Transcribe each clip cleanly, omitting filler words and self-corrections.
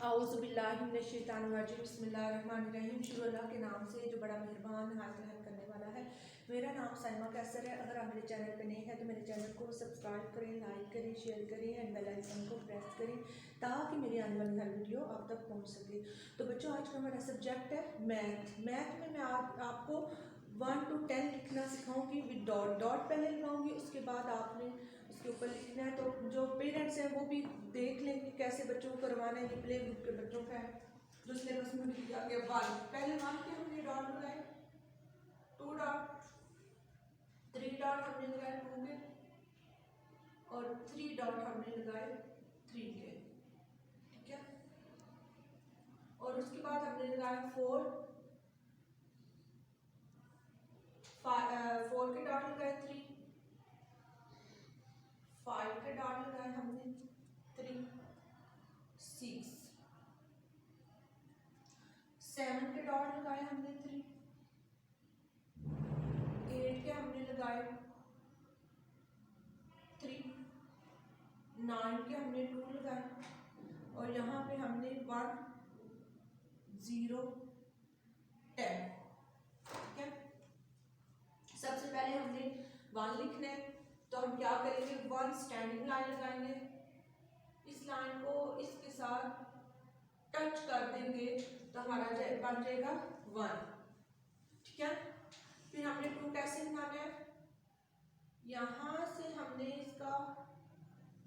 औज़ुबिल्लाहिमिनश्शैतानिर्रजीम बिस्मिल्लाहिर्रहमानिर्रहीम। शुरू अल्लाह के नाम से जो बड़ा मेहरबान नहायत रहम करने वाला है। मेरा नाम साइमा कैसर है। अगर आप मेरे चैनल पर नए हैं तो मेरे चैनल को सब्सक्राइब करें, लाइक करें, शेयर करें एंड बेल आइकन को प्रेस करें ताकि मेरी आने वाली हर वीडियो आप तक पहुंच सके। तो बच्चों, आज का हमारा सब्जेक्ट है मैथ। मैथ में मैं आपको 1 to 10 लिखना सिखाऊंगी विद डॉट। डॉट पहले लगाऊंगी, उसके बाद आपने उसके ऊपर लिखना है। तो जो पेरेंट्स हैं वो भी देख लेंगे कैसे बच्चों को करवाना है। ये प्ले ग्रुप के बच्चों का है जो सिलेबस में भी दिया गया। 1 पहले 1 के हमने डॉट लगाए, 2 डॉट, 3 डॉट हमने लगाए 2 के, और 3 डॉट हमने लगाए 3 के, ठीक है। और उसके बाद हमने लगाया 4 के डॉट लगाए 3, 5 के डॉट लगाए हमने 3, 6, 7 के डॉट लगाए हमने 3, 8 के हमने लगाए 3, 9 के हमने 2 लगाए, और यहाँ पे हमने 1, 0, 10, ठीक है। सबसे पहले हमने 1 लिखना है, तो हम क्या करेंगे, 1 स्टैंडिंग लाइन लगाएंगे। इस लाइन को इसके साथ टच कर देंगे तो हमारा बन जाएगा 1, ठीक है। फिर हमने 2 कैसे बनाना है, यहाँ से हमने इसका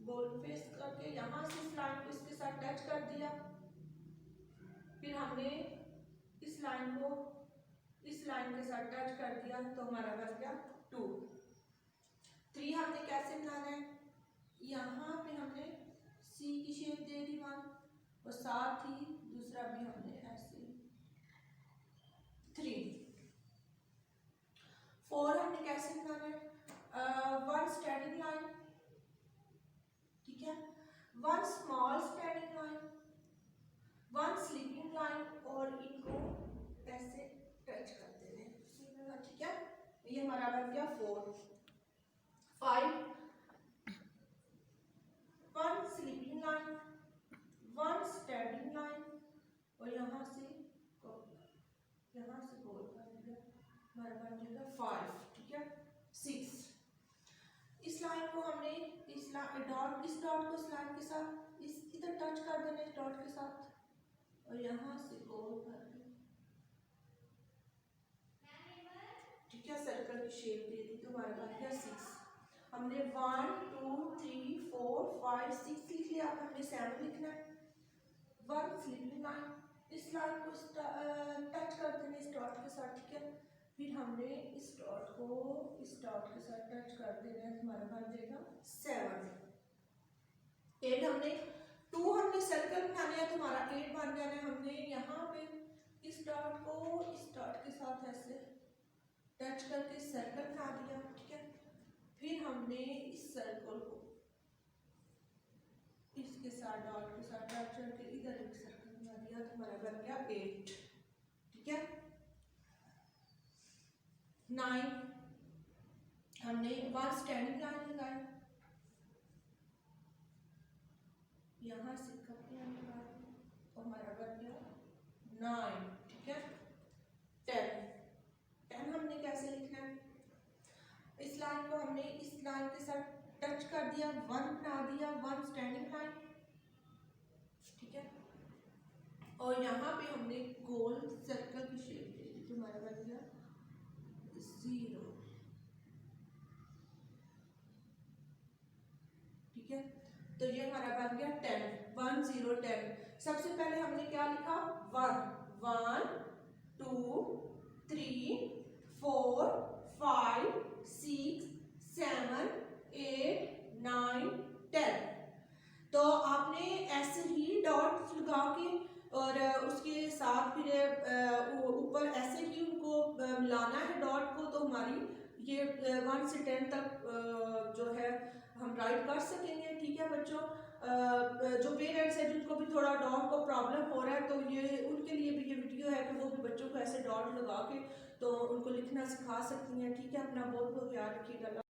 गोल फेस करके यहाँ से इस लाइन को इसके साथ टच कर दिया। फिर हमने इस लाइन को इस लाइन के साथ टच कर दिया तो हमारा बन गया 2। 3 हमने कैसे बनाना है, यहाँ पे हमने सी की शेप दे दी 1, और साथ ही दूसरा भी हमने ऐसे 3। 4 हमने कैसे बनाना है, 1 स्टैंडिंग लाइन, ठीक है, 1 small standing line, 1 sleeping line, और इनको ऐसे टच कर देने, ठीक है। ये हमारा बन गया 4। 5 1 स्लीपिंग लाइन, 1 स्टैंडिंग लाइन, और यहाँ से गोल कर दिया, हमारा बन जाएगा 5, ठीक है। 6 इस लाइन को हमने इस डॉट को इस लाइन के साथ इधर टच कर देना इस डॉट के साथ, और यहाँ से गोल कर देना, ठीक है। सर्कल की शेप दे दी तो हमारा बन गया 6। हमने 1 2 3 4 5 6 लिख लिया। अब हमने 7 लिखना है। 1 स्लीपिंग लाइन, इस लाइन को टच कर देना इस डॉट के साथ, ठीक है। फिर हमने इस डॉट को इस डॉट के साथ टच कर देना है, हमारा बन जाएगा 7। 8 हमने 2 हमने सर्कल बनाना है तो हमारा 8 बन जाना है। हमने यहाँ पे इस डॉट को इस डॉट के साथ ऐसे टच करके सर्कल बना दिया, ठीक है। फिर हमने इस सर्कल को इसके साथ डॉट के साथ टच करके इधर एक सर्कल बना दिया तो हमारा बन गया 8, ठीक है। 9 हमने 1 स्टैंडिंग लाइन लगाई, यहाँ से कपड़ियाँ लगा दी तो हमारा बन गया 9, ठीक है। 10 हमने कैसे लिखना है, इस लाइन को हमने इस लाइन के साथ टच कर दिया, 1 बना दिया, 1 स्टैंडिंग लाइन, ठीक है, और यहाँ पे हमने गोल सर्कल की शेप दे दी तो हमारा बन गया 0, ठीक है। तो ये हमारा बन गया 10, 1 0 10। सबसे पहले हमने क्या लिखा, 1 2 3 4 5 6 7 8 9 10। तो आपने ऐसे ही डॉट लगा के और उसके साथ फिर ऊपर ऐसे ही उनको मिलाना है डॉट को, तो हमारी ये 1 से 10 तक जो है हम राइट कर सकेंगे, ठीक है बच्चों। जो पेरेंट्स हैं जिनको भी थोड़ा डॉट को प्रॉब्लम हो रहा है तो ये उनके लिए भी ये वीडियो है कि वो भी बच्चों को ऐसे डॉट लगा के तो उनको लिखना सिखा सकती हैं, ठीक है। अपना बहुत बहुत ख्याल रखिएगा।